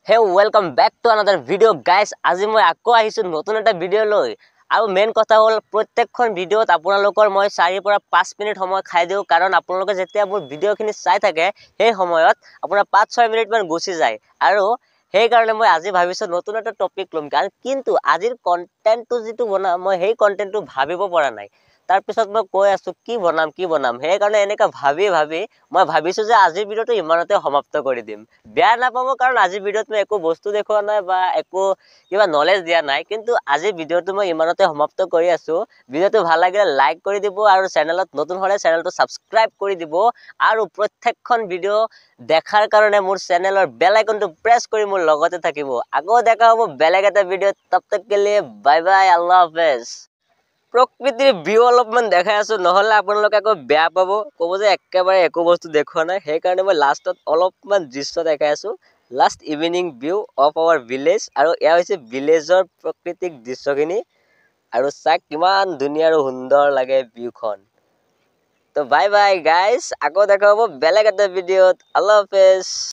Hey, welcome back to another video, guys. আজি মই আকৌ আহিছো নতুন এটা ভিডিও লৈ আৰু মেইন কথা হ'ল প্ৰত্যেকখন ভিডিওত আপোনালোকৰ মই 4 পৰা 5 মিনিট সময় খাই দিও কাৰণ আপোনালোকে যেতিয়া মোৰ ভিডিওখিনি চাই থাকে সেই সময়ত আপোনাৰ 5-6 মিনিট মান গুছি যায় আৰু সেই কাৰণে মই আজি ভাবিছো নতুন এটা টপিক লম কিন্তু আজিৰ কন্টেন্টটো যেটো বনাম মই সেই কন্টেন্টটো ভাবিব পৰা নাই তাৰ পিছত মই কৈ আছো কি বনাম সেই কাৰণে এনেকা ভাবি মই ভাবিছো যে আজিৰ ভিডিওটো ইমানতে সমাপ্ত কৰি দিম বেয়া নাপাব কাৰণ আজিৰ ভিডিওত মই একো বস্তু দেখুৱা নাই বা একো কিবা নলেজ দিয়া নাই কিন্তু আজিৰ ভিডিওটো মই ইমানতে সমাপ্ত কৰি আছো ভিডিওটো ভাল লাগিলে লাইক কৰি দিব আৰু চেনেলত নতুন হলে চেনেলটো সাবস্ক্ৰাইব কৰি দিব আৰু প্ৰত্যেকখন ভিডিও দেখাৰ কাৰণে মোৰ চেনেলৰ বেল আইকনটো প্ৰেছ কৰি মোৰ লগতে থাকিব আকৌ দেখা হ'ব বেলেগ এটা ভিডিওত তব তক के लिए বাই বাই আল্লাহ হাফেজ প্ৰকৃতিৰ ভিউ অলপমান দেখাই আছো নহলে আপোনালোকে আকৌ বেয়া পাব ক'ব যে একেবাৰে একো বস্তু দেখুৱা নাই সেই কাৰণে মই লাষ্টত অলপমান দৃশ্য দেখাই আছো last evening view of our village আৰু এয়া হৈছে ভিলেজৰ প্ৰাকৃতিক দৃশ্যখিনি আৰু চাক কিমান ধুনীয়া আৰু সুন্দৰ লাগে ভিউখন তো বাই বাই গাইস আকৌ দেখা হ'ব বেলেগ এটা ভিডিওত আল্লাহ হাফেজ